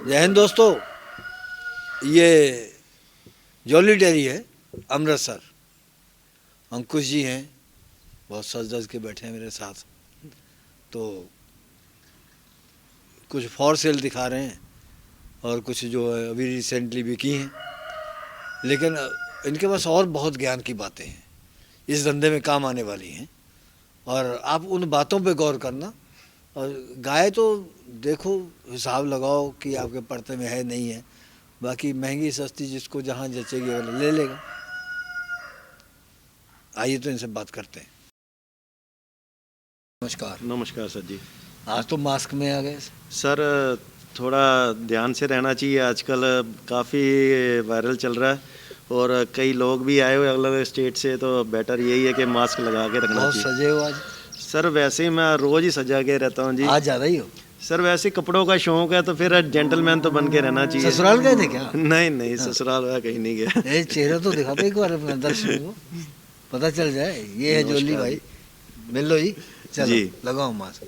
जय हिंद दोस्तों, ये जॉली डेयरी है अमृतसर। अंकुश जी हैं, बहुत सज धज के बैठे हैं मेरे साथ। तो कुछ फॉर सेल दिखा रहे हैं और कुछ जो है अभी रिसेंटली भी की हैं, लेकिन इनके पास और बहुत ज्ञान की बातें हैं, इस धंधे में काम आने वाली हैं। और आप उन बातों पे गौर करना। और गाय तो देखो, हिसाब लगाओ कि आपके पड़ते में है नहीं है, बाकी महंगी सस्ती जिसको जहाँ जचेगी वो ले लेगा। आइए तो इनसे बात करते हैं। नमस्कार। नमस्कार सर जी। आज तो मास्क में आ गए सर, थोड़ा ध्यान से रहना चाहिए, आजकल काफ़ी वायरल चल रहा है और कई लोग भी आए हुए अलग अलग स्टेट से, तो बेटर यही है कि मास्क लगा के रखना बहुत चाहिए। सजे हो आज। सर वैसे ही मैं रोज़ ही सजा के रहता हूँ जी। आज ज़्यादा ही हो। सर वैसे कपड़ों का शौक है तो फिर जेंटलमैन तो बन के रहना चाहिए। ससुराल गए थे क्या? नहीं, ससुराल वह कहीं नहीं गया। चेहरा तो दिखा दो एक बार अपने दर्शकों को, पता चल जाए। ये है जोली भाई, मिल लो जी। चलो जी। लगाओ मास्क।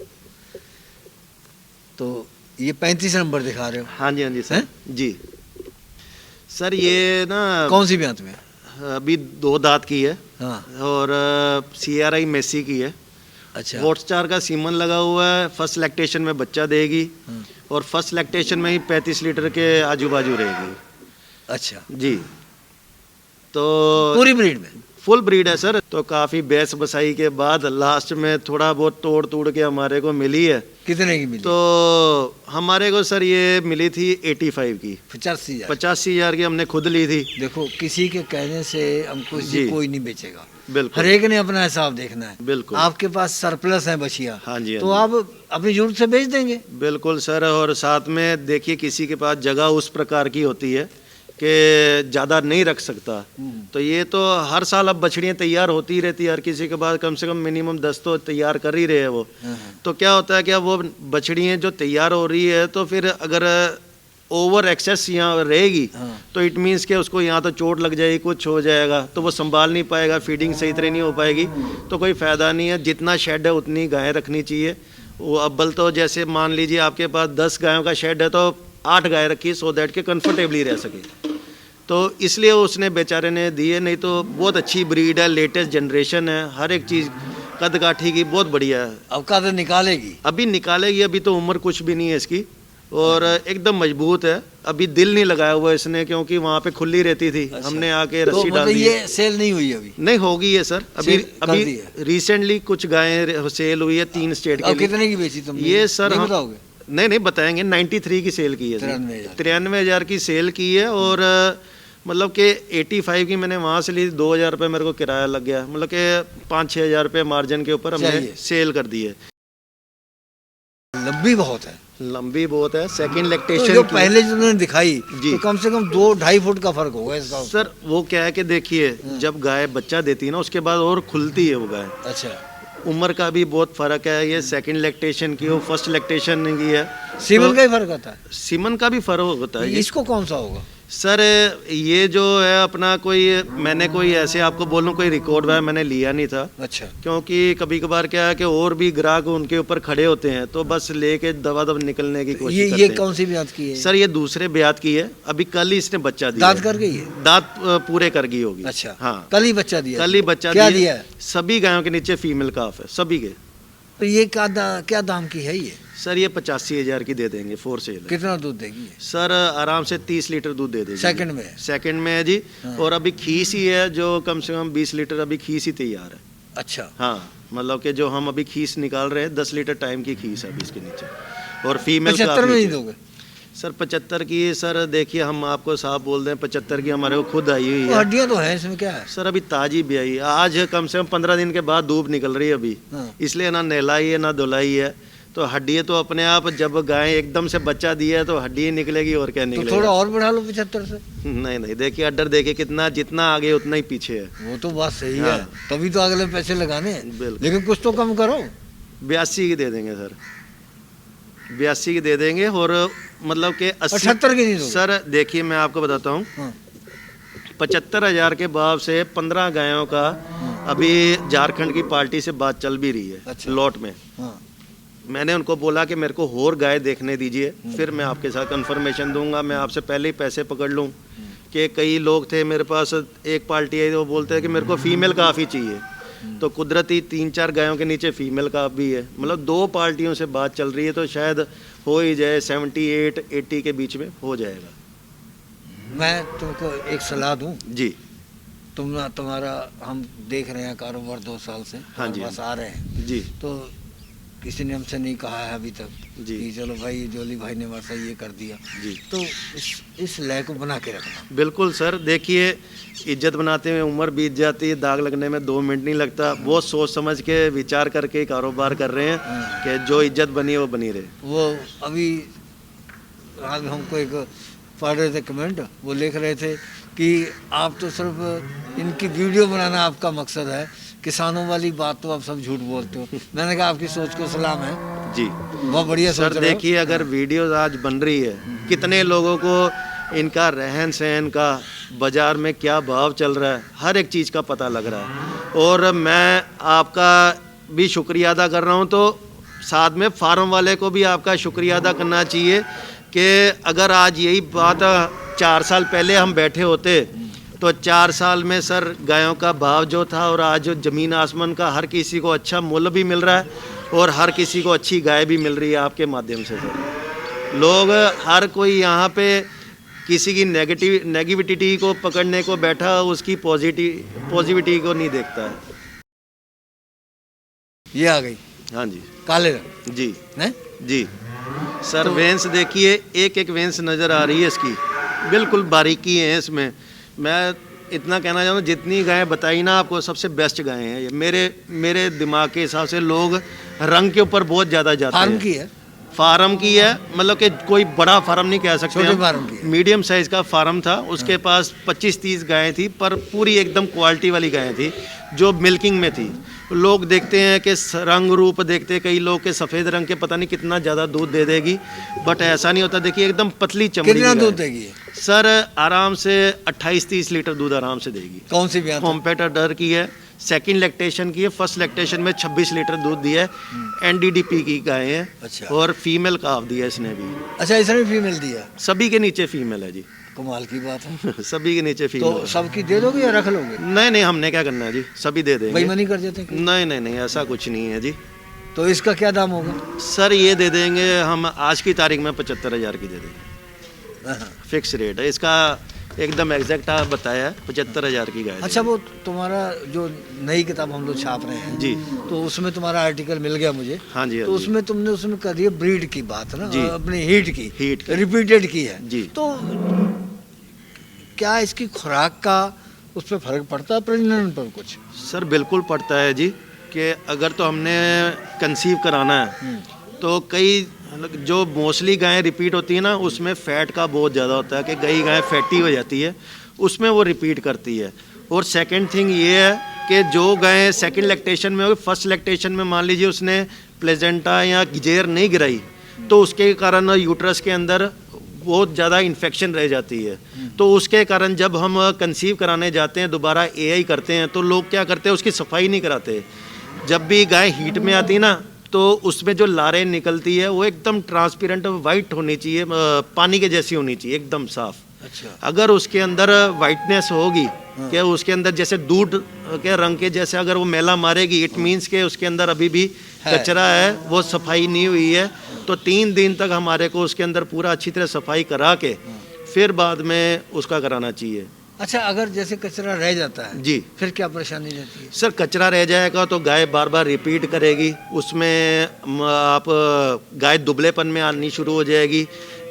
तो ये 35 नंबर दिखा रहे हो? हाँ जी सर जी। सर ये ना कौन सी ब्यांत में? अभी 2 दांत की है। हाँ। और CRI मेसी की है। अच्छा। हॉटस्टार का सीमन लगा हुआ है, फर्स्ट लैक्टेशन में बच्चा देगी। हाँ। और फर्स्ट लैक्टेशन में ही 35 लीटर के आजू बाजू रहेगी। अच्छा जी। तो पूरी ब्रीड में फुल ब्रीड है सर। तो काफ़ी बैस बसाई के बाद लास्ट में थोड़ा बहुत तोड़ के हमारे को मिली है। कितने की मिली? तो हमारे को सर ये मिली थी 85 की। 85,000 की हमने खुद ली थी। देखो, किसी के कहने से अंकुश जी जी। कोई नहीं बेचेगा। बिल्कुल। हर एक ने अपना हिसाब देखना है। बिल्कुल। आपके पास सरप्लस है बछिया, हाँ जी, हाँ तो जी। आप अपनी जरूरत से बेच देंगे। बिल्कुल सर। और साथ में देखिए, किसी के पास जगह उस प्रकार की होती है कि ज़्यादा नहीं रख सकता, तो ये तो हर साल अब बछड़ियाँ तैयार होती ही रहती है। हर किसी के पास कम से कम मिनिमम 10 तो तैयार कर ही रहे हैं वो। तो क्या होता है कि अब वो बछड़ियाँ जो तैयार हो रही है, तो फिर अगर ओवर एक्सेस यहाँ रहेगी तो इट मीन्स कि उसको यहाँ तो चोट लग जाएगी, कुछ हो जाएगा, तो वो संभाल नहीं पाएगा, फीडिंग सही तरह नहीं हो पाएगी, तो कोई फ़ायदा नहीं है। जितना शेड है उतनी गायें रखनी चाहिए। वो अव्वल तो जैसे मान लीजिए आपके पास 10 गायों का शेड है तो 8 गाय रखी, सो दैट के कंफर्टेबली रह सके। तो इसलिए उसने बेचारे ने दिए। नहीं तो बहुत अच्छी ब्रीड है, लेटेस्ट जनरेशन है, हर एक चीज़ कद काठी की बहुत बढ़िया है। अब कद निकालेगी? अभी निकालेगी, अभी तो उम्र कुछ भी नहीं है इसकी, और एकदम मजबूत है। अभी दिल नहीं लगाया हुआ इसने, क्योंकि वहाँ पे खुली रहती थी। अच्छा। हमने आके रस्सी तो डाल दी। ये सेल नहीं हुई अभी? नहीं, होगी ये सर। अभी रिसेंटली कुछ गायें सेल हुई है 3 स्टेट के लिए। कितने की बेची तुमने ये सर नहीं हम बताओगे? नहीं बताएंगे। 93 की सेल की है, 93,000 की सेल की है। और मतलब कि 85 की मैंने वहाँ से ली, 2,000 रुपये मेरे को किराया लग गया। मतलब कि 5-6 हज़ार रुपये मार्जिन के ऊपर हमने सेल कर दी है। लंबी बहुत है। लंबी बहुत है। सेकंड तो लैक्टेशन जो पहले जो उन्होंने दिखाई जी, तो कम से कम 2-2.5 फुट का फर्क होगा इसका। सर वो क्या है कि देखिए, जब गाय बच्चा देती है ना, उसके बाद और खुलती है वो गाय। अच्छा। उम्र का भी बहुत फर्क है। ये सेकंड लैक्टेशन की हो, फर्स्ट लैक्टेशन की है, सीमन का ही फर्क आता है? सीमन का भी फर्क होता है। इसको कौन सा होगा सर? ये जो है अपना मैंने कोई ऐसे आपको बोलूं कोई रिकॉर्ड है मैंने लिया नहीं था। अच्छा। क्योंकि कभी कभार क्या है कि और भी ग्राहक उनके ऊपर खड़े होते हैं, तो बस लेके दवा निकलने की कोशिश करते हैं। ये कौन सी ब्यात की है? सर ये दूसरे ब्यात की है। अभी कल ही इसने बच्चा दिया। दांत कर गई है? दांत पूरे कर गई होगी। अच्छा। हाँ, कल ही बच्चा दिया? कल ही बच्चा क्या दिया है? सभी गायों के नीचे फीमेल काफ है, सभी के। तो ये क्या दाम की है ये? सर ये 85,000 की दे देंगे, 4 सेल। कितना दूध देगी? सर आराम से 30 लीटर दूध दे देगी। सेकंड में है जी। हाँ। और अभी खीस ही है जो कम से कम 20 लीटर अभी खीस ही तैयार है। अच्छा। हाँ, मतलब कि जो हम अभी खीस निकाल रहे हैं 10 लीटर टाइम की खीस है अभी इसके नीचे। और फीमेल 75 में नहीं दोगे? सर 75 की सर देखिए, हम आपको साफ बोल दें, 75 की हमारे को खुद आई हुई है। हड्डियाँ तो हैं इसमें, क्या है? सर अभी ताजी भी आई, आज कम से कम 15 दिन के बाद धूप निकल रही है अभी। हाँ। इसलिए ना नहलाई है ना धुलाई है, तो हड्डी तो अपने आप, जब गाय एकदम से बच्चा दिया है तो हड्डी निकलेगी, और क्या निकलेगी। तो थोड़ा और बढ़ा लो 75 से। नहीं, देखिए अड्डर देखिए कितना, जितना आगे उतना ही पीछे है। वो तो बात सही है, तभी तो अगले पैसे लगाने हैं। लेकिन कुछ तो कम करो। 82 की दे देंगे सर, 82 की दे देंगे। और मतलब कि 78 की नहीं दोगे? सर देखिए मैं आपको बताता हूँ, 75,000 के भाव से 15 गायों का अभी झारखंड की पार्टी से बात चल भी रही है। अच्छा। लॉट में। मैंने उनको बोला कि मेरे को और गाय देखने दीजिए, फिर मैं आपके साथ कंफर्मेशन दूंगा, मैं आपसे पहले ही पैसे पकड़ लूँ। कि कई लोग थे मेरे पास, एक पार्टी है वो बोलते हैं कि मेरे को फीमेल काफ़ ही चाहिए, तो कुदरती 3-4 गायों के नीचे फीमेल काफ भी है। मतलब 2 पार्टियों से बात चल रही है, तो शायद हो ही जाए, 78-80 के बीच में हो जाएगा। मैं तुमको एक सलाह दूं। जी। तुम्हारा हम देख रहे हैं कारोबार 2 साल से, हाँ जी, बस आ रहे हैं जी। तो किसी ने हमसे नहीं कहा है अभी तक जी। कि चलो भाई जोली भाई ने वर्षा ये कर दिया जी। तो इस लय को बना के रखना। बिल्कुल सर, देखिए इज्जत बनाते हुए उम्र बीत जाती है, दाग लगने में 2 मिनट नहीं लगता। बहुत सोच समझ के विचार करके कारोबार कर रहे हैं कि जो इज्जत बनी वो बनी रहे। वो अभी आज हमको एक पढ़ रहे थे कमेंट, वो लिख रहे थे कि आप तो सिर्फ इनकी वीडियो बनाना आपका मकसद है, किसानों वाली बात तो आप सब झूठ बोलते हो। मैंने कहा आपकी सोच को सलाम है जी, बहुत बढ़िया सोच सर। देखिए अगर वीडियोस आज बन रही है, कितने लोगों को इनका रहन सहन का, बाजार में क्या भाव चल रहा है, हर एक चीज़ का पता लग रहा है। और मैं आपका भी शुक्रिया अदा कर रहा हूँ, तो साथ में फार्म वाले को भी आपका शुक्रिया अदा करना चाहिए कि अगर आज यही बात 4 साल पहले हम बैठे होते तो 4 साल में सर गायों का भाव जो था और आज जो ज़मीन आसमान का, हर किसी को अच्छा मूल्य भी मिल रहा है और हर किसी को अच्छी गाय भी मिल रही है आपके माध्यम से सर। लोग हर कोई यहाँ पे किसी की नेगेटिविटी को पकड़ने को बैठा, उसकी पॉजिटिविटी को नहीं देखता है। ये आ गई हाँ जी, काले रंग जी है जी सर। वेंस देखिए, एक एक वेंस नज़र आ रही है इसकी, बिल्कुल बारीकी है इसमें। मैं इतना कहना चाहूँ, जितनी गायें बताई ना आपको, सबसे बेस्ट गायें हैं ये मेरे दिमाग के हिसाब से। लोग रंग के ऊपर बहुत ज़्यादा जाते हैं। फार्म की है, फार्म की है, मतलब कि कोई बड़ा फार्म नहीं कह सकते, छोटे फार्म की है। मीडियम साइज़ का फार्म था। उसके पास 25-30 गायें थी, पर पूरी एकदम क्वालिटी वाली गायें थी जो मिल्किंग में थी। लोग देखते हैं कि रंग रूप देखते, कई लोग के सफ़ेद रंग के पता नहीं कितना ज़्यादा दूध दे देगी, बट ऐसा नहीं होता। देखिए एकदम पतली चमड़ी। कितना दूध देगी सर? आराम से 28-30 लीटर दूध आराम से देगी। कौन सी ब्याह? कॉम्पेटिटर की है, सेकंड लैक्टेशन की है, फर्स्ट लैक्टेशन में 26 लीटर दूध दिया है। एनडीडीपी की गाय है। अच्छा। और फीमेल काफ दिया इसने भी। अच्छा, इसने भी फीमेल दिया? सभी के नीचे फीमेल है जी। कमाल की बात है। सभी के नीचे फीमेल। तो सबकी दे दोगे या रख लोगे? नहीं, हमने क्या करना है जी, सभी दे देंगे। बेईमानी कर देते हैं? नहीं, ऐसा कुछ नहीं है जी। तो इसका क्या दाम होगा? सर ये दे देंगे हम, आज की तारीख में 75,000 की दे देंगे। फिक्स रेट है इसका, एकदम एग्जैक्ट बताया है, 75,000 की गाय। अच्छा, वो तुम्हारा जो नई किताब हम लोग छाप रहे हैं जी, तो उसमें तुम्हारा आर्टिकल मिल गया मुझे। हाँ जी, तो उसमें तुमने उसमें कर दिया ब्रीड की बात ना, जी, अपनी हीट की रिपीटेड की है जी। तो क्या इसकी खुराक का उस पर फर्क पड़ता है प्रजनन पर कुछ? सर बिल्कुल पड़ता है जी, कि अगर तो हमने कंसीव कराना है तो कई जो मोस्टली गायें रिपीट होती है ना, उसमें फ़ैट का बहुत ज़्यादा होता है कि कई गायें फैटी हो जाती है, उसमें वो रिपीट करती है। और सेकंड थिंग ये है कि जो गायें सेकंड लैक्टेशन में होगी, फर्स्ट लैक्टेशन में मान लीजिए उसने प्लेजेंटा या गिजेर नहीं गिराई, तो उसके कारण यूट्रस के अंदर बहुत ज़्यादा इन्फेक्शन रह जाती है। तो उसके कारण जब हम कंसीव कराने जाते हैं, दोबारा एआई करते हैं, तो लोग क्या करते हैं, उसकी सफाई नहीं कराते। जब भी गाय हीट में आती ना, तो उसमें जो लारें निकलती है वो एकदम ट्रांसपेरेंट वाइट होनी चाहिए, पानी के जैसी होनी चाहिए, एकदम साफ। अच्छा। अगर उसके अंदर वाइटनेस होगी कि उसके अंदर जैसे दूध के रंग के जैसे अगर वो मैला मारेगी, इट मीन्स के उसके अंदर अभी भी कचरा है, वो सफाई नहीं हुई है। तो 3 दिन तक हमारे को उसके अंदर पूरा अच्छी तरह सफाई करा के फिर बाद में उसका कराना चाहिए। अच्छा, अगर जैसे कचरा रह जाता है जी, फिर क्या परेशानी रहती है? सर कचरा रह जाएगा तो गाय बार बार रिपीट करेगी, उसमें आप गाय दुबलेपन में आनी शुरू हो जाएगी,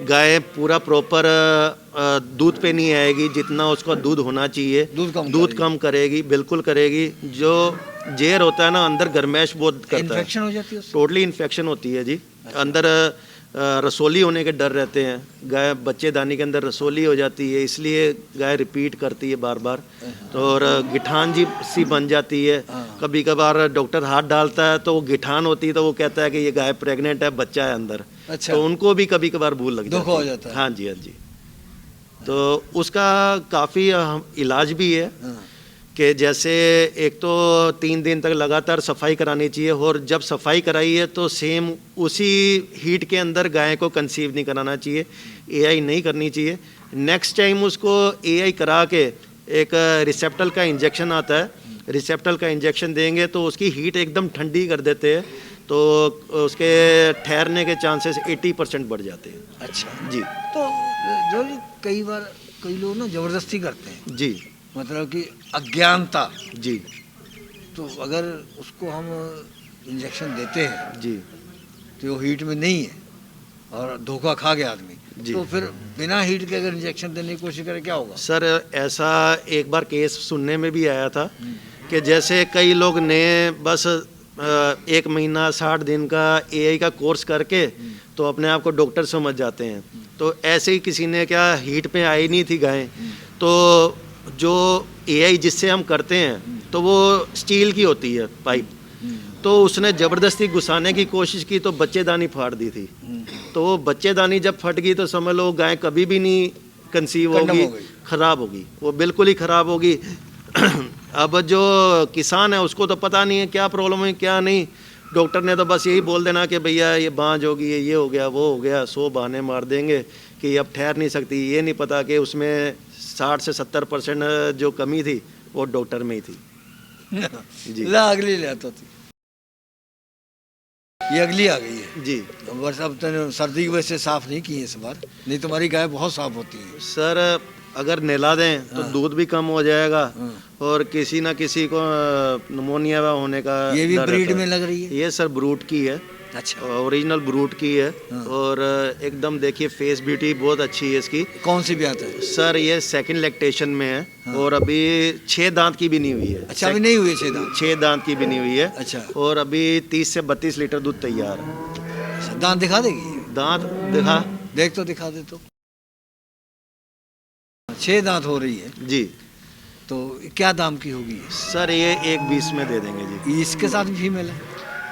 गाय पूरा प्रॉपर दूध पे नहीं आएगी जितना उसका दूध होना चाहिए, दूध कम करेगी, बिल्कुल करेगी। जो जेर होता है ना अंदर, गर्मैश बहुत करता है, इन्फेक्शन हो जाती है, टोटली इन्फेक्शन होती है जी। अंदर रसोली होने के डर रहते हैं, गाय बच्चेदानी के अंदर रसोली हो जाती है, इसलिए गाय रिपीट करती है बार बार। तो और गिठान जी सी बन जाती है। कभी कभार डॉक्टर हाथ डालता है तो वो गिठान होती है, तो वो कहता है कि ये गाय प्रेग्नेंट है, बच्चा है अंदर। अच्छा। तो उनको भी कभी कभार भूल लग दुख हो जाता है। हाँ जी। तो उसका काफ़ी इलाज भी है। कि जैसे एक तो 3 दिन तक लगातार सफाई करानी चाहिए, और जब सफाई कराई है तो सेम उसी हीट के अंदर गाय को कंसीव नहीं कराना चाहिए, एआई नहीं करनी चाहिए। नेक्स्ट टाइम उसको एआई करा के एक रिसेप्टल का इंजेक्शन आता है, रिसेप्टल का इंजेक्शन देंगे तो उसकी हीट एकदम ठंडी कर देते हैं, तो उसके ठहरने के चांसेस 80% बढ़ जाते हैं। अच्छा जी तो जो कई बार कई लोग ना ज़बरदस्ती करते हैं, जी मतलब कि अज्ञानता, जी तो अगर उसको हम इंजेक्शन देते हैं जी तो वो हीट में नहीं है और धोखा खा गया आदमी, जी। तो फिर बिना हीट के अगर इंजेक्शन देने की कोशिश करें क्या होगा? सर ऐसा एक बार केस सुनने में भी आया था कि जैसे कई लोग ने बस 1 महीना 60 दिन का एआई का कोर्स करके तो अपने आप को डॉक्टर समझ जाते हैं, तो ऐसे ही किसी ने क्या हीट पे आई नहीं थी गाय, तो जो एआई जिससे हम करते हैं तो वो स्टील की होती है पाइप, तो उसने ज़बरदस्ती घुसाने की कोशिश की तो बच्चेदानी फाड़ दी थी, तो वो बच्चेदानी जब फट गई तो समझ लो गाय कभी भी नहीं कंसीव कंडम होगी, हो गई। ख़राब होगी, वो बिल्कुल ही ख़राब होगी। अब जो किसान है उसको तो पता नहीं है क्या प्रॉब्लम है क्या नहीं, डॉक्टर ने तो बस यही बोल देना कि भैया ये बांझ होगी, ये हो गया वो हो गया, 100 बहाने मार देंगे कि अब ठहर नहीं सकती। ये नहीं पता कि उसमें 60 से 70% जो कमी थी वो डॉक्टर में ही थी। जी ला अगली ले आता थी, ये अगली आ गई है। जी बस अब तो सर्दी की वजह से साफ नहीं की है इस बार, नहीं तुम्हारी गाय बहुत साफ होती है। सर अगर नहला दें तो दूध भी कम हो जाएगा, और किसी ना किसी को निमोनिया होने का ये भी डर ब्रीड रहता में है। लग रही है? ये सर ब्रूट की है, अच्छा, ओरिजिनल ब्रूट की है, और एकदम देखिए फेस ब्यूटी बहुत अच्छी है इसकी। कौन सी ब्यात है? सर ये सेकंड लैक्टेशन में है, और अभी 6 दांत की भी नहीं हुई है। अच्छा, अभी नहीं हुए 6 दांत? 6 दांत की भी नहीं हुई है। अच्छा, और अभी 30 से 32 लीटर दूध तैयार है। अच्छा, दांत दिखा देगी? दांत दिखा देख तो दिखा दे तो। 6 दांत हो रही है, जी। तो क्या दाम की होगी? सर ये 1.20 में दे देंगे जी। इसके साथ भी फीमेल है?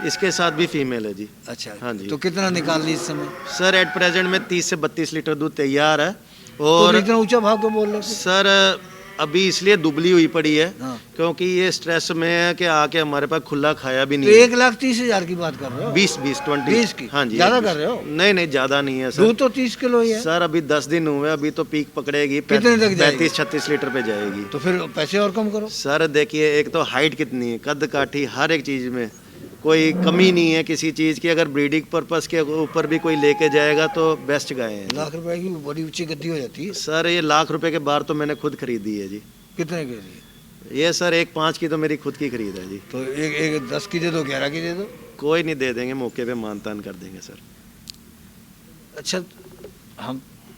इसके साथ भी फीमेल है जी। अच्छा, हाँ जी। तो कितना निकाल ली इस समय? सर एट प्रेजेंट में 30 से 32 लीटर दूध तैयार है। तो और इतना ऊंचा भाव क्यों बोल रहे हो? सर अभी इसलिए दुबली हुई पड़ी है, हाँ। क्योंकि ये स्ट्रेस में है कि आके हमारे पास खुला खाया भी तो नहीं है। 1,30,000 की बात कर रहे हो? 20 20 की? हाँ जी। ज्यादा 20 कर रहे हो? नहीं नहीं ज्यादा नहीं है सर। दूध तो 30 किलो ही है। सर अभी 10 दिन हुए, अभी तो पीक पकड़ेगी। कितने तक जाएगी? 35-36 लीटर पे जाएगी। तो फिर पैसे और कम करो। सर देखिए एक तो हाइट कितनी है, कद काठी, हर एक चीज़ में कोई कमी नहीं है किसी चीज़ की। अगर ब्रीडिंग पर्पस के ऊपर भी कोई लेके जाएगा तो बेस्ट गाय है। लाख रुपए की बड़ी ऊंची गद्दी हो जाती है। सर ये लाख रुपए के बार तो मैंने खुद खरीदी है जी। कितने के लिए? ये सर 1.5 की तो मेरी खुद की खरीद है जी। तो एक 10 की दे दो, 11 की दे दो। कोई नहीं, दे देंगे, मौके पे मानतान कर देंगे सर। अच्छा,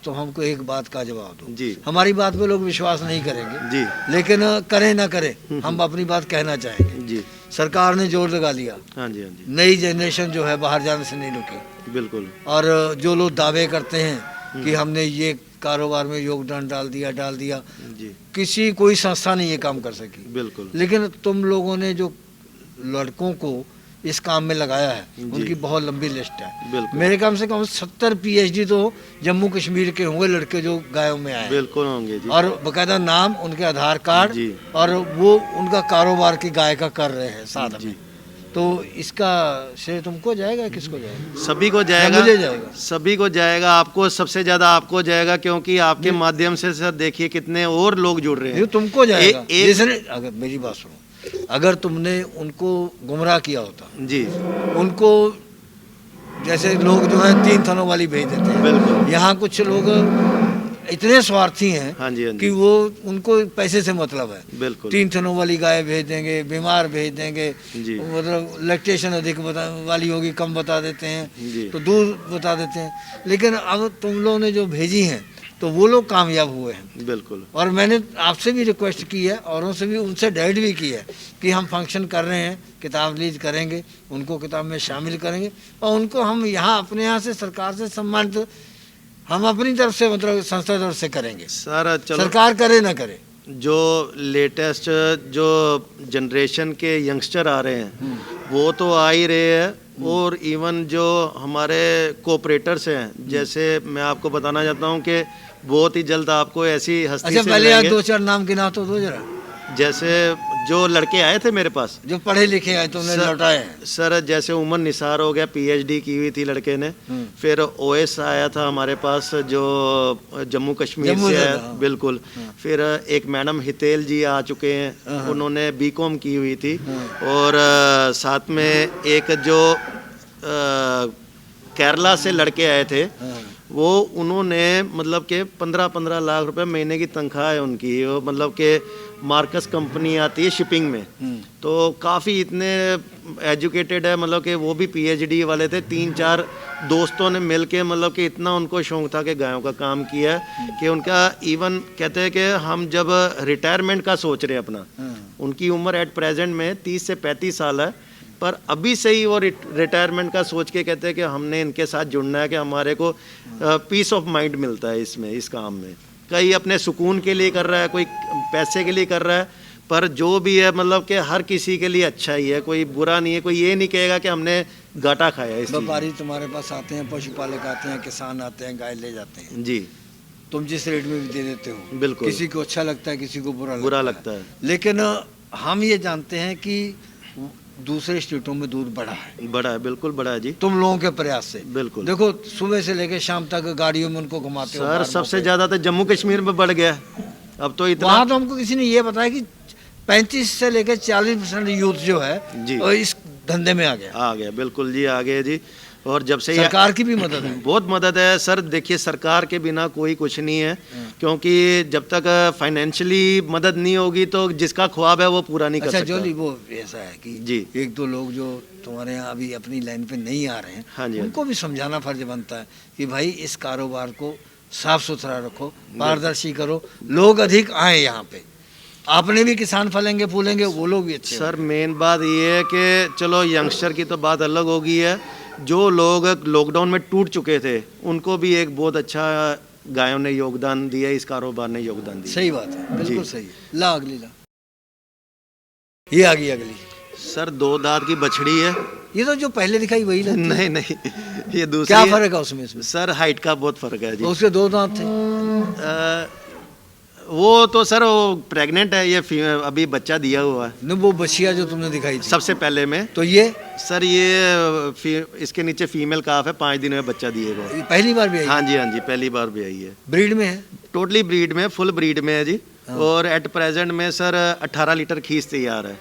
हमको एक बात का जवाब दो जी हमारी बात पे लोग विश्वास नहीं करेंगे जी लेकिन करें ना करें हम अपनी बात कहना चाहेंगे। जी। सरकार ने जोर लगा लिया, हाँ जी हाँ जी नई जनरेशन जो है बाहर जाने से नहीं रुकी, बिल्कुल। और जो लोग दावे करते हैं कि हमने ये कारोबार में योगदान डाल दिया, जी कोई संस्था नहीं ये काम कर सकी। बिल्कुल। लेकिन तुम लोगों ने जो लड़कों को इस काम में लगाया है उनकी बहुत लंबी लिस्ट है। बिल्कुल। मेरे कम से कम 70 PhD तो जम्मू कश्मीर के होंगे लड़के जो गायों में आए। बिल्कुल होंगे जी। और बकायदा नाम, उनके आधार कार्ड जी। और वो उनका कारोबार की गाय का कर रहे हैं साथ जी। में। तो इसका श्रेय तुमको जाएगा, किसको जाएगा? सभी को या जाएगा, मुझे जाएगा? सभी को जाएगा। आपको सबसे ज्यादा आपको जाएगा, क्योंकि आपके माध्यम से सर देखिए कितने और लोग जुड़ रहे ये हैं। तुमको जाएगा। एक- जिसने, अगर मेरी बात सुनो, अगर तुमने उनको गुमराह किया होता, जी उनको जैसे लोग जो है 3 थनों वाली भेज देते हैं, बिल्कुल। यहाँ कुछ लोग इतने स्वार्थी हैं हाँ जी हाँ कि जी वो उनको पैसे से मतलब है। बिल्कुल 3 थनों वाली गाय भेज देंगे, बीमार भेज देंगे, जी मतलब लैक्टेशन अधिक वाली होगी कम बता देते हैं, जी तो दूर बता देते हैं। लेकिन अब तुम लोगों ने जो भेजी हैं तो वो लोग कामयाब हुए हैं। बिल्कुल। और मैंने आपसे भी रिक्वेस्ट की है, औरों से भी, उनसे डायरेक्ट भी की है कि हम फंक्शन कर रहे हैं, किताब रिलीज करेंगे, उनको किताब में शामिल करेंगे और उनको हम यहाँ अपने यहाँ से सरकार से सम्मानित हम अपनी तरफ से, मतलब संस्था तरफ से करेंगे। सर चलो, सरकार करे ना करे, जो लेटेस्ट जो जनरेशन के यंगस्टर आ रहे हैं वो तो आ ही रहे हैं, और इवन जो हमारे कोऑपरेटर्स हैं, जैसे मैं आपको बताना चाहता हूँ कि बहुत ही जल्द आपको ऐसी हस्ती अच्छा से पहले यार मिलेंगे। 2-4 नाम गिना तो दो जरा। जैसे जो लड़के आए थे मेरे पास, जो पढ़े लिखे आए तो उन्हें लौटाए हैं। सर जैसे उमर निसार हो गया, पीएचडी की हुई थी लड़के ने। फिर ओएस आया था हमारे पास जो जम्मू कश्मीर से है, बिल्कुल। फिर एक मैडम हितेल जी आ चुके हैं, उन्होंने बीकॉम की हुई थी। और साथ में एक जो केरला से लड़के आए थे, वो उन्होंने मतलब कि 15-15 लाख रुपए महीने की तनख्वाह है उनकी। वो मतलब कि मार्कस कंपनी आती है शिपिंग में, तो काफ़ी इतने एजुकेटेड है, मतलब कि वो भी पीएचडी वाले थे। 3-4 दोस्तों ने मिल के मतलब कि इतना उनको शौक था कि गायों का काम किया कि उनका इवन कहते हैं कि हम जब रिटायरमेंट का सोच रहे हैं अपना, उनकी उम्र एट प्रेजेंट में 30 से 35 साल है, पर अभी से ही वो रिटायरमेंट का सोच के कहते हैं कि हमने इनके साथ जुड़ना है कि हमारे को पीस ऑफ माइंड मिलता है इसमें, इस काम में। कई अपने सुकून के लिए कर रहा है, कोई पैसे के लिए कर रहा है, पर जो भी है मतलब कि हर किसी के लिए अच्छा ही है, कोई बुरा नहीं है। कोई ये नहीं कहेगा कि हमने घाटा खाया इस चीज़ में। व्यापारी तुम्हारे पास आते हैं, पशुपालक आते हैं, किसान आते हैं, गाय ले जाते हैं जी, तुम जिस रेट में भी दे देते हो, बिल्कुल। किसी को अच्छा लगता है, किसी को बुरा लगता है। लेकिन हम ये जानते हैं कि दूसरे स्टेटों में दूध बढ़ा है, बड़ा है, बिल्कुल बड़ा है जी, तुम लोगों के प्रयास से। बिल्कुल। देखो सुबह से लेकर शाम तक गाड़ियों में उनको घुमाते हो। सर सबसे ज़्यादा तो जम्मू कश्मीर में बढ़ गया, अब तो इतना। वहाँ तो हमको किसी ने ये बताया कि 35 से लेकर 40% यूथ जो है जी, और इस धंधे में आ गया। बिल्कुल जी, आ गया जी। और जब से सरकार की भी मदद है, बहुत मदद है सर। देखिए सरकार के बिना कोई कुछ नहीं है, क्योंकि जब तक फाइनेंशियली मदद नहीं होगी तो जिसका ख्वाब है वो पूरा नहीं कर सकता। जोली वो ऐसा है कि जी, 1-2 लोग जो तुम्हारे यहाँ अभी अपनी लाइन पे नहीं आ रहे हैं, हाँ जी, उनको भी समझाना फर्ज बनता है कि भाई इस कारोबार को साफ सुथरा रखो, पारदर्शी करो, लोग अधिक आए यहाँ पे। आपने भी किसान फलेंगे फूलेंगे, वो लोग भी अच्छे। सर मेन बात ये है कि चलो यंगस्टर की तो बात अलग होगी है, जो लोग लॉकडाउन में टूट चुके थे उनको भी एक बहुत अच्छा गायों ने योगदान दिया, इस कारोबार ने योगदान दिया। सही बात है, बिल्कुल सही। ला अगली ला, ये आ गई अगली। सर 2 दांत की बछड़ी है। ये तो जो पहले दिखाई वही लगती है। नहीं ये दूसरी। क्या फर्क है उसमें? सर हाइट का बहुत फर्क है जी। उसके 2 दांत थे। वो तो सर वो प्रेग्नेंट है, ये अभी बच्चा दिया हुआ है। न वो बछिया जो तुमने दिखाई थी सबसे पहले में, तो ये सर ये इसके नीचे फीमेल काफ है, 5 दिन में बच्चा दिएगा। पहली बार भी आई? हाँ जी, हाँ जी, पहली बार भी आई है। ब्रीड में है? टोटली ब्रीड में, फुल ब्रीड में है जी। और एट प्रेजेंट में सर 18 लीटर खींच तैयार है,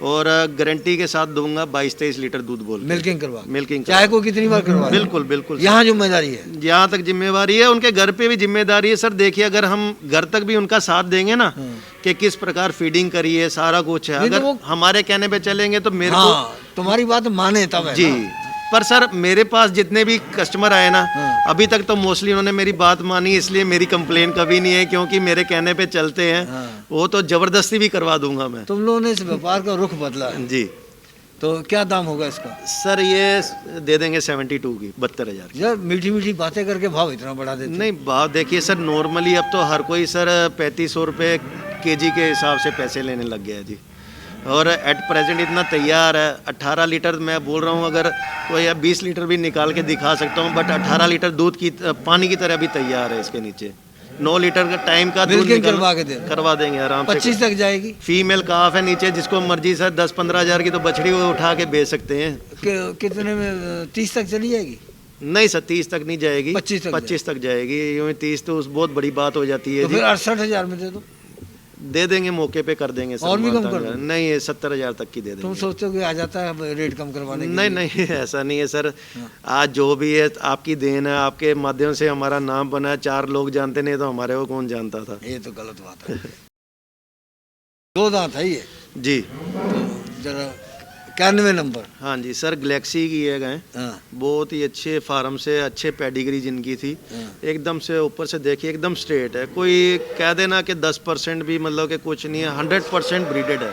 और गारंटी के साथ दूंगा 22-23 लीटर दूध बोल। मिल्किंग करवा, मिल्किंग चाहे को कितनी बार करवा? बिल्कुल बिल्कुल, यहाँ जिम्मेदारी है, यहाँ तक जिम्मेवारी है, उनके घर पे भी जिम्मेदारी है। सर देखिए अगर हम घर तक भी उनका साथ देंगे ना कि किस प्रकार फीडिंग करिए, सारा कुछ है, अगर हमारे कहने पे चलेंगे तो मेरे को तुम्हारी बात माने तब है जी। पर सर मेरे पास जितने भी कस्टमर आए ना, अभी तक तो मोस्टली उन्होंने मेरी बात मानी, इसलिए मेरी कंप्लेन कभी नहीं है, क्योंकि मेरे कहने पे चलते हैं। वो तो जबरदस्ती भी करवा दूंगा मैं। तुम लोगों ने इस व्यापार का रुख बदला है जी। तो क्या दाम होगा इसका? सर ये दे देंगे 72 की, 72,000 की। यार मीठी मीठी बातें करके भाव इतना बढ़ा देते? नहीं भाव देखिए सर, नॉर्मली अब तो हर कोई सर 3500 रुपये kg के हिसाब से पैसे लेने लग गया है जी। और एट प्रेजेंट इतना तैयार है, 18 लीटर मैं बोल रहा हूँ, अगर कोई 20 लीटर भी निकाल के दिखा सकता हूँ, बट 18 लीटर दूध की पानी की तरह भी तैयार है। इसके नीचे 9 लीटर का टाइम का दूध करवा देंगे आराम से। 25 तक जाएगी। फीमेल काफ है नीचे, जिसको मर्जी सर 10-15 हज़ार की तो बछड़ी वो उठा के बेच सकते हैं। कितने में 30 तक चली जाएगी? नहीं सर 30 तक नहीं जाएगी, 25 तक जाएगी। यूँ 30 तो बहुत बड़ी बात हो जाती है। तो फिर 68,000 में दे दो। दे देंगे, मौके पे कर देंगे सर। और भी कम कर दो? नहीं 70,000 तक की दे देंगे। तुम सोचते हो कि आ जाता है रेट कम करवाने? नहीं ऐसा नहीं है सर। आज जो भी है आपकी देन है, आपके माध्यम से हमारा नाम बना है, 4 लोग जानते नहीं तो हमारे को कौन जानता था। ये तो गलत बात है। 2 दांत है ये जी। तो जरा 91 नंबर। हाँ जी सर, गैलेक्सी की है गाय, बहुत ही अच्छे फार्म से, अच्छे पेडिग्री जिनकी थी, एकदम से ऊपर से देखिए एकदम स्ट्रेट है। कोई कह देना कि 10% भी मतलब कि कुछ नहीं है, 100% ब्रीडेड है,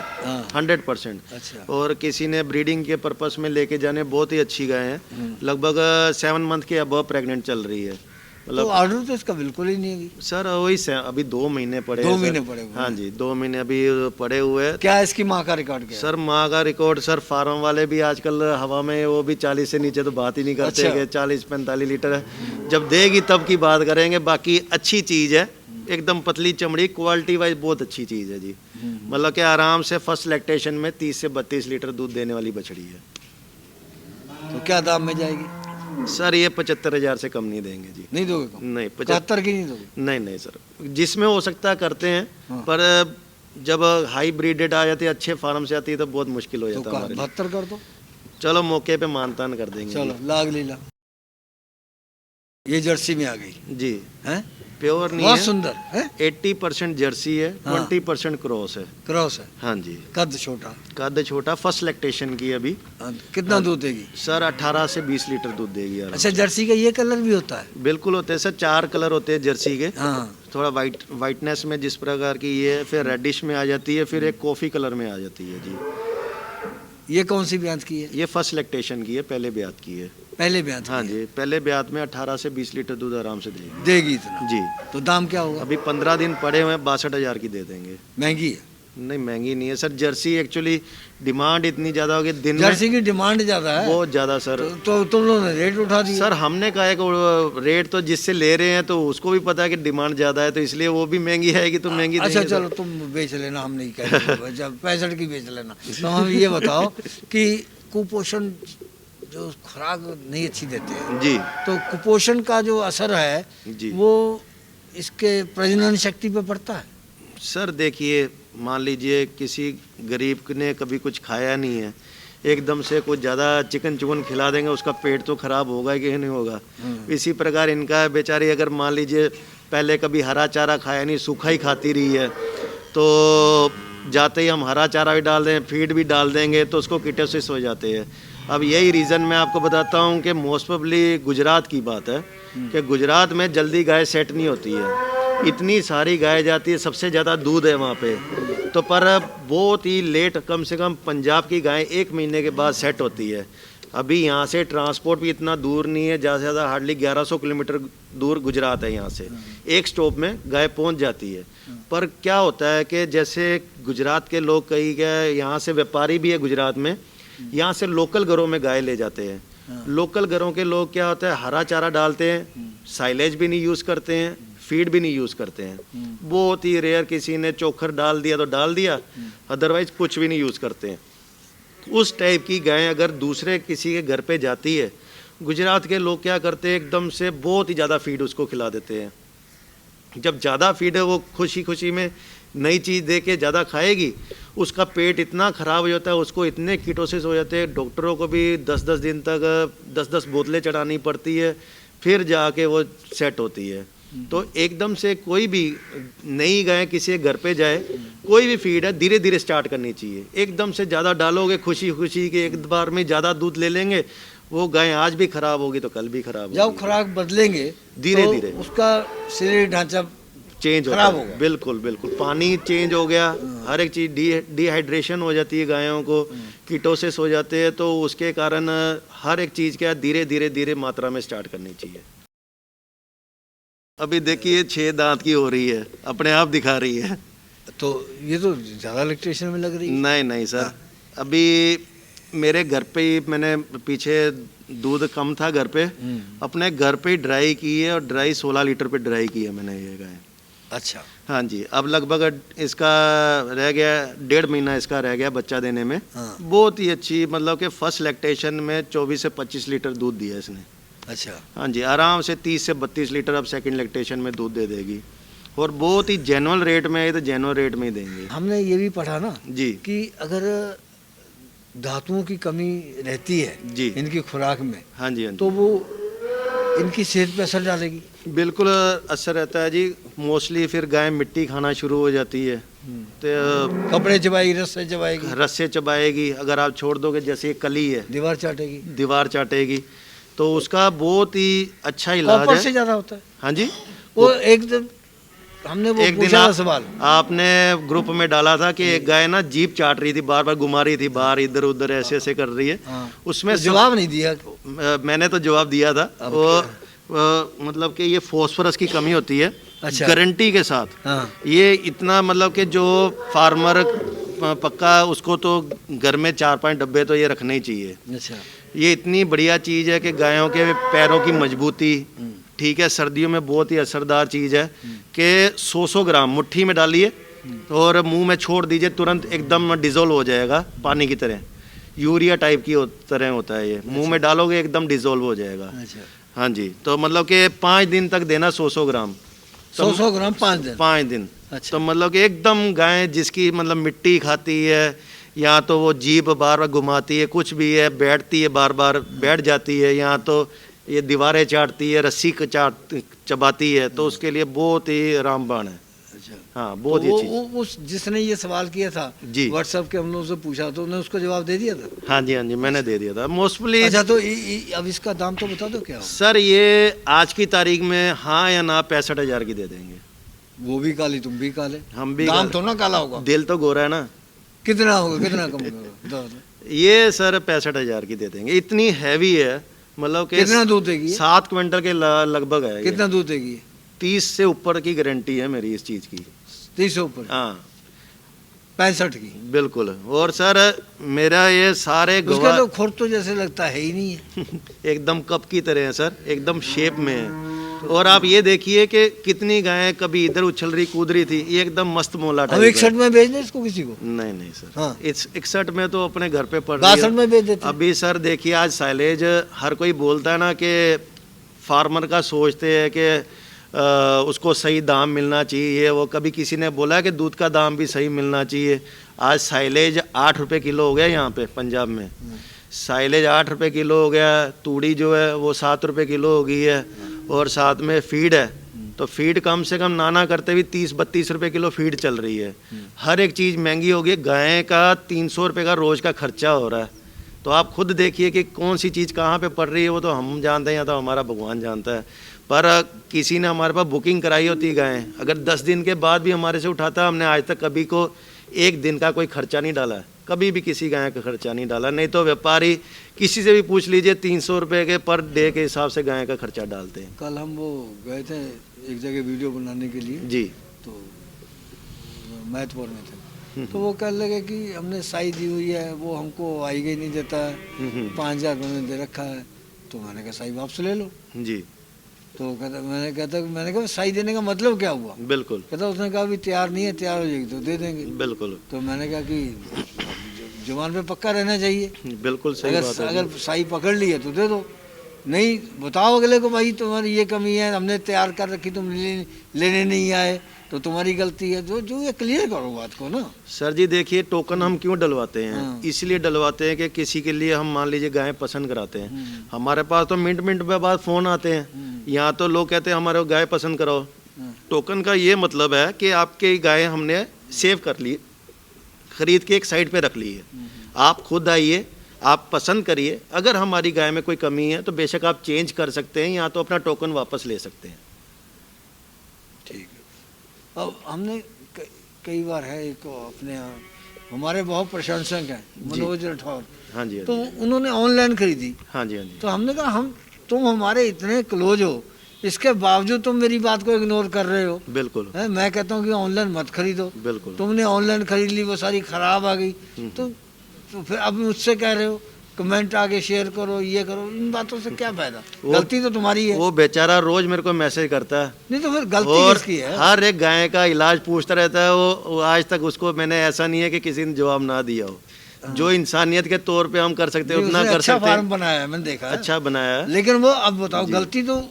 100%। अच्छा। और किसी ने ब्रीडिंग के पर्पस में लेके जाने, बहुत ही अच्छी गाय है, लगभग 7 मंथ के अबव प्रेग्नेंट चल रही है। मतलब तो ऑर्डर तो इसका बिल्कुल ही नहीं है सर। वही अभी 2 महीने पड़े, 2 महीने पड़े हुए। हाँ जी 2 महीने अभी पड़े हुए हैं। क्या इसकी माँ का रिकॉर्ड क्या है? सर माँ का रिकॉर्ड सर, फार्म वाले भी आजकल हवा में वो भी 40 से नीचे तो बात ही नहीं करते। अच्छा। 40-45 लीटर है, जब देगी तब की बात करेंगे। बाकी अच्छी चीज़ है, एकदम पतली चमड़ी, क्वालिटी वाइज बहुत अच्छी चीज़ है जी। मतलब कि आराम से फर्स्ट लैक्टेशन में 30 से 32 लीटर दूध देने वाली बछड़ी है। तो क्या दाम में जाएगी? सर ये 75,000 से कम नहीं देंगे जी। नहीं दोगे कम? नहीं 71 की नहीं दोगे? नहीं सर, जिसमें हो सकता है करते हैं, पर जब हाई ब्रीडेड आ जाती है, अच्छे फार्म से आती है, तो बहुत मुश्किल हो तो जाता है हमारे लिए। 72 कर दो। चलो मौके पे मानतान कर देंगे। चलो लाग लीला। ये जर्सी में आ गई जी, हैं? प्योर नहीं बहुत है, सुंदर है। 80% जर्सी है, हाँ। 20% क्रॉस है। क्रॉस है, हाँ जी, कद छोटा। कद छोटा, फर्स्ट लैक्टेशन की अभी। हाँ, कितना दूध देगी? सर 18 से 20 लीटर दूध देगी यार। अच्छा, जर्सी का ये कलर भी होता है? बिल्कुल होते हैं सर, 4 कलर होते हैं जर्सी के। हाँ, थोड़ा वाइटनेस में जिस प्रकार की ये है, फिर रेडिश में आ जाती है, फिर एक कॉफ़ी कलर में आ जाती है जी। ये कौन सी ब्यात की है? ये फर्स्ट लैक्टेशन की है, पहले ब्यात की है। पहले ब्यात हाँ की है। जी, पहले ब्यात में 18 से 20 लीटर दूध आराम से देगी देगी इतना? जी। तो दाम क्या होगा? अभी 15 दिन पड़े हुए हैं, 62,000 की दे देंगे। महंगी है? नहीं महंगी नहीं है सर, जर्सी एक्चुअली डिमांड इतनी ज़्यादा होगी दिन में, जर्सी की डिमांड ज्यादा है बहुत ज़्यादा सर। तो तुम लोगों ने रेट उठा दिया। सर हमने कहा है कि रेट तो जिससे ले रहे हैं तो उसको भी पता है कि डिमांड ज़्यादा है, तो इसलिए वो भी महंगी आएगी, तो महंगी अच्छा देंगे सर। चलो तुम बेच लेना, हम नहीं कहेंगे। जब 65 की बेच लेना। तो हम ये बताओ कि कुपोषण जो खुराक नहीं अच्छी देते हैं, जी तो कुपोषण का जो असर है जी वो इसके प्रजनन शक्ति पे पड़ता है? सर देखिए, मान लीजिए किसी गरीब ने कभी कुछ खाया नहीं है, एकदम से कुछ ज़्यादा चिकन चुकन खिला देंगे, उसका पेट तो खराब होगा कि नहीं होगा। इसी प्रकार इनका बेचारी अगर मान लीजिए पहले कभी हरा चारा खाया नहीं, सूखा ही खाती रही है, तो जाते ही हम हरा चारा भी डाल दें, फीड भी डाल देंगे, तो उसको कीटोसिस हो जाते हैं। अब यही रीज़न मैं आपको बताता हूँ कि मोस्ट प्रोबेबली गुजरात की बात है कि गुजरात में जल्दी गाय सेट नहीं होती है, इतनी सारी गाय जाती है, सबसे ज़्यादा दूध है वहाँ पे, तो पर बहुत ही लेट, कम से कम पंजाब की गाय 1 महीने के बाद सेट होती है। अभी यहाँ से ट्रांसपोर्ट भी इतना दूर नहीं है, ज़्यादा से ज़्यादा हार्डली 1100 किलोमीटर दूर गुजरात है यहाँ से, एक स्टॉप में गाय पहुँच जाती है। पर क्या होता है कि जैसे गुजरात के लोग कई गए, यहाँ से व्यापारी भी है गुजरात में, यहाँ से लोकल घरों में गाय ले जाते हैं। लोकल घरों के लोग क्या होता है, हरा चारा डालते हैं, साइलेज भी नहीं यूज़ करते हैं, फीड भी नहीं यूज़ करते हैं। बहुत ही रेयर किसी ने चोकर डाल दिया तो डाल दिया, अदरवाइज कुछ भी नहीं यूज़ करते हैं। उस टाइप की गाय अगर दूसरे किसी के घर पे जाती है, गुजरात के लोग क्या करते हैं, एकदम से बहुत ही ज़्यादा फीड उसको खिला देते हैं। जब ज़्यादा फीड है, वो खुशी खुशी में नई चीज़ दे के ज़्यादा खाएगी, उसका पेट इतना ख़राब हो जाता है, उसको इतने कीटोसिस हो जाते हैं, डॉक्टरों को भी 10-10 दिन तक 10-10 बोतलें चढ़ानी पड़ती है, फिर जाके वो सेट होती है। तो एकदम से कोई भी नई गाय किसी के घर पे जाए, कोई भी फीड है धीरे धीरे स्टार्ट करनी चाहिए। एकदम से ज़्यादा डालोगे खुशी खुशी के एक बार में ज़्यादा दूध ले लेंगे, वो गाय आज भी खराब होगी तो कल भी खराब होगी। जब खुराक बदलेंगे धीरे तो धीरे उसका शरीर ढांचा चेंज खराब होगा। होगा। बिल्कुल बिल्कुल, पानी चेंज हो गया, हर एक चीज़ डिहाइड्रेशन हो जाती है गायों को, कीटोसिस हो जाते हैं, तो उसके कारण हर एक चीज़ क्या धीरे धीरे धीरे मात्रा में स्टार्ट करनी चाहिए। अभी देखिए 6 दांत की हो रही है, अपने आप दिखा रही है। तो ये तो ज़्यादा इलेक्ट्रिशियन में लग रही है। नहीं नहीं सर, अभी मेरे घर पे ही मैंने पीछे दूध कम था घर पे, अपने घर पे ही ड्राई की है, और ड्राई 16 लीटर पे ड्राई की है मैंने ये गाय। अच्छा, हाँ जी, अब लगभग इसका रह गया 1.5 महीना इसका रह गया बच्चा देने में। हाँ। बहुत ही अच्छी, मतलब कि फर्स्ट लैक्टेशन में 24 से 25 लीटर दूध दिया इसने। अच्छा, हाँ जी, आराम से 30 से 32 लीटर अब सेकंड लैक्टेशन में दूध दे देगी, और बहुत ही जेन्युइन रेट में है, तो जेन्युइन रेट में ही देंगे। हमने ये भी पढ़ा ना जी कि अगर धातुओं की कमी रहती है जी इनकी खुराक में, हाँ जी हाँ जी, तो वो इनकी सेहत पे असर डालेगी। बिल्कुल असर रहता है जी। मोस्टली फिर गाय मिट्टी खाना शुरू हो जाती है, तो कपड़े चबाएगी, रस्से चबाएगी, रस्से चबाएगी। अगर आप छोड़ दोगे, जैसे ये कली है, दीवार चाटेगी, दीवार चाटेगी, तो उसका बहुत ही अच्छा इलाज कॉपर है। से ज़्यादा होता है। हाँ जी, वो एक दिन हमने वो एक दिन पूछा था सवाल, आपने ग्रुप में डाला था कि एक गाय ना जीप चाट रही थी, बार बार घुमा रही थी बाहर, इधर उधर ऐसे ऐसे कर रही है। हाँ। उसमें तो जवाब नहीं दिया। मैंने तो जवाब दिया था, वो मतलब कि ये फॉस्फोरस की कमी होती है। अच्छा। गारंटी के साथ। हाँ। ये इतना मतलब कि जो फार्मर पक्का, उसको तो घर में 4-5 डब्बे तो ये रखने ही चाहिए। अच्छा, ये इतनी बढ़िया चीज़ है कि गायों के पैरों की मजबूती, ठीक है, सर्दियों में बहुत ही असरदार चीज़ है कि 100 ग्राम मुट्ठी में डालिए, और मुंह में छोड़ दीजिए तुरंत एकदम डिजोल्व हो जाएगा पानी की तरह, यूरिया टाइप की तरह होता है ये। मुंह में डालोगे एकदम डिजोल्व हो जाएगा। अच्छा, हाँ जी, तो मतलब कि 5 दिन तक देना 100 ग्राम। 100 ग्राम 5 दिन। 5 दिन। अच्छा। तो मतलब कि एकदम गाय जिसकी मतलब मिट्टी खाती है, या तो वो जीभ बार बार घुमाती है, कुछ भी है, बैठती है बार बार बैठ जाती है, या तो ये दीवारें चाटती है, रस्सी चबाती है, तो उसके लिए बहुत ही रामबाण है। अच्छा, हाँ, बहुत ही तो अच्छी। उस जिसने ये सवाल किया था जी। व्हाट्सएप के हम लोगों से पूछा, तो उन्होंने उसको जवाब दे दिया था। हाँ जी, हाँ जी, मैंने दे दिया था मोस्टली। अच्छा, तो अब इसका दाम तो बता दो क्या हो। सर ये आज की तारीख में हाँ या ना 65,000 की दे देंगे। वो भी काली, तुम भी काले, हम भी दाम काले। तो ना काला होगा। दिल तो गोरा है ना। कितना होगा, कितना कम होगा बताओ तो। ये सर 65,000 की दे देंगे। इतनी हैवी है, मतलब कि कितना दूध देगी ये? 7 क्विंटल के लगभग है। कितना दूध देगी? 30 से ऊपर की गारंटी है मेरी इस चीज की। 30 से ऊपर? हाँ 65 की? बिल्कुल। और सर मेरा ये सारे उसका तो खुर तो जैसे लगता है ही नहीं है। एकदम कप की तरह है सर, एकदम शेप में है। और आप ये देखिए कि कितनी गायें कभी इधर उछल रही कूद रही थी, ये एकदम मस्त मोला हम टाइप है। 61 में भेज दें इसको किसी को? नहीं नहीं सर, हाँ। इस 61 में तो अपने घर पे पड़ रही 62 में भेज देते हैं। अभी सर देखिए आज साइलेज हर कोई बोलता है ना कि फार्मर का सोचते हैं कि उसको सही दाम मिलना चाहिए। वो कभी किसी ने बोला कि दूध का दाम भी सही मिलना चाहिए। आज साइलेज 8 रुपये किलो हो गया यहाँ पे पंजाब में। साइलेज 8 रुपये किलो हो गया, तूड़ी जो है वो 7 रुपये किलो हो गई है, और साथ में फीड है। तो फीड कम से कम नाना करते भी 30-32 रुपये किलो फीड चल रही है। हर एक चीज़ महंगी हो गई। गाय का 300 रुपये का रोज़ का खर्चा हो रहा है। तो आप खुद देखिए कि कौन सी चीज़ कहाँ पे पड़ रही है, वो तो हम जानते हैं या तो हमारा भगवान जानता है। पर किसी ने हमारे पास बुकिंग कराई होती है गाय, अगर 10 दिन के बाद भी हमारे से उठाता, हमने आज तक कभी को 1 दिन का कोई खर्चा नहीं डाला है। कभी भी किसी गाय का खर्चा नहीं डाला। नहीं तो व्यापारी किसी से भी पूछ लीजिए 300 रुपये के पर डे के हिसाब से गाय का खर्चा डालते हैं। कल हम वो गए थे एक जगह वीडियो बनाने के लिए, जी। तो मैथपुर में थे, तो वो कह लगे कि हमने साई दी हुई है, वो हमको आई गई नहीं देता है, 5,000 मैंने दे रखा है। तो मैंने कहा साई वापस ले लो। जी तो मैंने कहा साई देने का मतलब क्या हुआ? बिल्कुल कहता उसने कहा अभी तैयार नहीं है, तैयार हो जाएगी तो दे देंगे। बिल्कुल तो मैंने कहा कि जुबान पे पक्का रहना चाहिए। बिल्कुल सही बात है। अगर साई पकड़ ली है तो दे दो, नहीं बताओ अगले को भाई तुम्हारी ये कमी है, हमने तैयार कर रखी, तुम लेने नहीं आए तो तुम्हारी गलती है। जो ये क्लियर करो बात को ना। सर जी देखिए, टोकन हम क्यों डलवाते हैं? हाँ। इसलिए डलवाते हैं कि किसी के लिए हम मान लीजिए गाय पसंद कराते हैं, हमारे पास तो मिनट पे बाद फ़ोन आते हैं। यहाँ तो लोग कहते हैं हमारे को गाय पसंद कराओ। टोकन का ये मतलब है कि आपकी गाय हमने सेव कर ली, खरीद के एक साइड पे रख ली है। आप खुद आइए, आप पसंद करिए। अगर हमारी गाय में कोई कमी है तो बेशक आप चेंज कर सकते हैं, या तो अपना टोकन वापस ले सकते हैं। ठीक है। अब हमने कई बार है एक अपने यहाँ हमारे बहुत प्रशंसक हैं मनोज राठौर, हाँ जी, हाँ तो जी, उन्होंने ऑनलाइन खरीदी। हाँ जी, हाँ जी। तो हमने कहा तुम हमारे इतने क्लोज हो, इसके बावजूद तुम मेरी बात को इग्नोर कर रहे हो। बिल्कुल है, मैं कहता हूँ कि ऑनलाइन मत खरीदो। बिल्कुल। तुमने ऑनलाइन खरीद ली, वो सारी खराब आ गई, तो फिर अब मुझसे कह रहे हो कमेंट आगे शेयर करो, ये करो। इन बातों से क्या फायदा? गलती तो तुम्हारी है। वो बेचारा रोज मेरे को मैसेज करता है, नहीं तो फिर गलती और किसकी है? हर एक गाय का इलाज पूछता रहता है। वो आज तक उसको मैंने ऐसा नहीं है कि किसी ने जवाब ना दिया हो। जो इंसानियत के तौर पे हम कर सकते हैं उतना कर अच्छा सकते फार्म हैं। बनाया है, मैंने देखा है। अच्छा बनाया है। लेकिन वो अब बताओ, गलती तो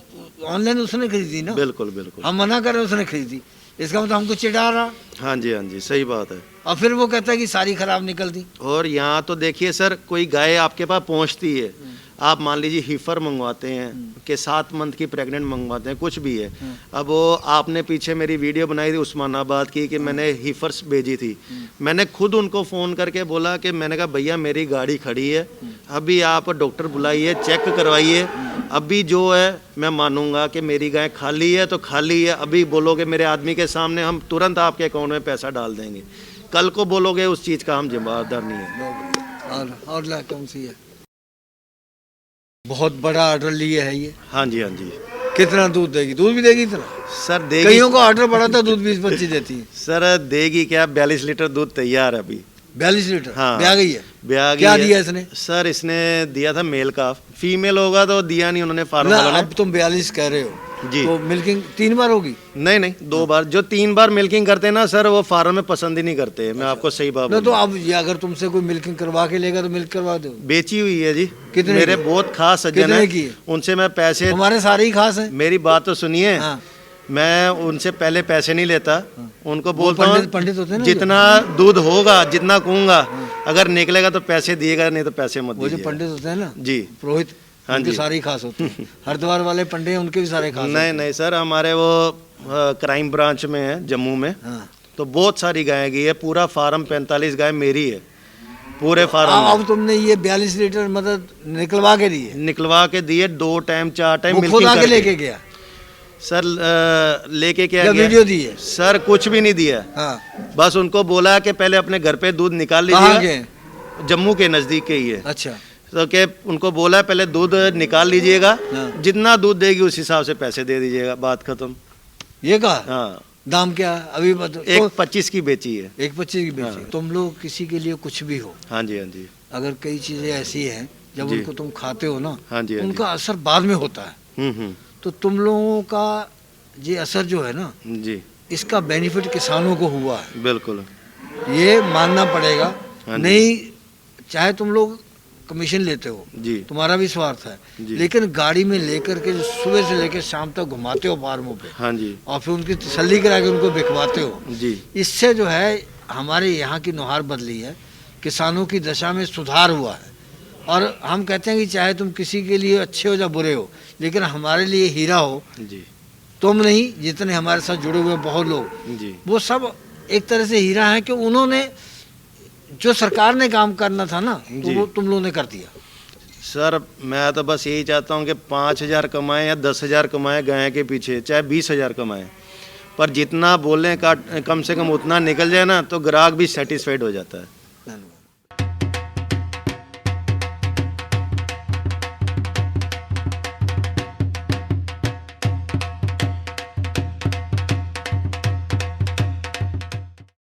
ऑनलाइन उसने खरीदी ना। बिल्कुल बिल्कुल। हम मना कर रहे उसने खरीदी, इसका मतलब हमको चिढ़ा रहा। हाँ जी, हाँ जी, सही बात है। और फिर वो कहता है कि सारी खराब निकलती। और यहाँ तो देखिए सर, कोई गाय आपके पास पहुँचती है, आप मान लीजिए हीफर मंगवाते हैं कि 7 मंथ की प्रेग्नेंट मंगवाते हैं, कुछ भी है। अब वो आपने पीछे मेरी वीडियो बनाई थी उस्मानाबाद की कि मैंने हीफर्स भेजी थी। मैंने खुद उनको फ़ोन करके बोला कि मैंने कहा भैया मेरी गाड़ी खड़ी है, अभी आप डॉक्टर बुलाइए, चेक करवाइए। अभी जो है मैं मानूंगा कि मेरी गाय खाली है तो खाली है। अभी बोलोगे मेरे आदमी के सामने, हम तुरंत आपके अकाउंट में पैसा डाल देंगे। कल को बोलोगे उस चीज़ का हम जिम्मेदार नहीं है। और ला कौन सी है? बहुत बड़ा ऑर्डर लिए है ये। हाँ जी, हाँ जी। कितना दूध देगी? दूध भी देगी इतना? सर देगी। कईयों का ऑर्डर पड़ा था, दूध 20-25 देती है। सर देगी क्या, 42 लीटर दूध तैयार है अभी। 42 लीटर हाँ। ब्याह गई है। ब्याह क्या गई है। दिया इसने? सर इसने दिया था मेल का, फीमेल होगा तो दिया नहीं उन्होंने फार्म ना, वालों ने। अब तुम 42 कह रहे हो जी। तो मिल्किंग 3 बार होगी नहीं नहीं, 2 बार। जो 3 बार मिल्किंग करते हैं ना सर, वो फार्म में पसंद ही नहीं करते। मैं आपको सही बात ना। तो बोलूं। अब ये अगर तुमसे कोई मिल्किंग करवा के लेगा तो मिल्क करवा दो। बेची हुई है जी। कितने मेरे की? बहुत खास सज्जन कितने है, की है? उनसे मैं पैसे, तुम्हारे सारे ही खास हैं। मेरी बात तो सुनिए। हाँ। मैं उनसे पहले पैसे नहीं लेता, उनको वो बोलता पंडित होते हैं हूँ ना जितना दूध होगा, जितना कहूँगा, अगर निकलेगा तो पैसे दिएगा, नहीं तो पैसे मत वो जो दीजिएगा। पंडित होते हैं ना जी। पुरोहित, हाँ उनके जी। सारे ही खास होते हैं। हरिद्वार वाले पंडित हैं, उनके भी सारे खास नहीं नहीं सर, हमारे वो क्राइम ब्रांच में है जम्मू में, हाँ। तो बहुत सारी गायें गई है। पूरा फार्म 45 गाय मेरी है पूरे फार्म अब में। तुमने ये 42 लीटर मतलब निकलवा के दिए? निकलवा के दिए 2 टाइम 4 टाइम वो खुद मिल्किंग आके करके। लेके गया सर लेके क्या या गया? वीडियो दी है? सर कुछ भी नहीं दिया। हाँ। बस उनको बोला कि पहले अपने घर पे दूध निकाल कहाँ लीजिएगा। के? जम्मू के नज़दीक के ही है। अच्छा। तो क्या उनको बोला पहले दूध निकाल लीजिएगा, हाँ। जितना दूध देगी उस हिसाब से पैसे दे दीजिएगा, बात खत्म। ये कहा? हाँ। दाम क्या है अभी बताओ? एक 25 की बेची है। 1.25 की बेची। हाँ। तुम लोग किसी के लिए कुछ भी हो, हाँ जी हाँ जी। अगर कई चीजें ऐसी हैं जब जी। उनको तुम खाते हो ना, हाँ जी हाँ जी। उनका असर बाद में होता है। तो तुम लोगों का ये असर जो है ना, जी इसका बेनिफिट किसानों को हुआ है, बिल्कुल। ये मानना पड़ेगा। हाँ जी। नहीं, चाहे तुम लोग कमीशन लेते हो, जी तुम्हारा भी स्वार्थ है, जी। लेकिन गाड़ी में लेकर के जो सुबह से लेकर शाम तक घुमाते हो फार्मों पे, हाँ जी और फिर उनकी तसल्ली करा के उनको बिकवाते हो, जी इससे जो है हमारे यहाँ की नुहार बदली है, किसानों की दशा में सुधार हुआ है। और हम कहते हैं कि चाहे तुम किसी के लिए अच्छे हो या बुरे हो, लेकिन हमारे लिए हीरा हो जी तुम नहीं, जितने हमारे साथ जुड़े हुए बहुत लोग, जी वो सब एक तरह से हीरा है कि उन्होंने जो सरकार ने काम करना था ना, तो जी। वो तुम लोगों ने कर दिया। सर मैं तो बस यही चाहता हूँ कि 5,000 कमाएं या 10,000 कमाएं गाय के पीछे, चाहे 20,000 कमाएं, पर जितना बोलें का कम से कम उतना निकल जाए ना, तो ग्राहक भी सेटिस्फाइड हो जाता है।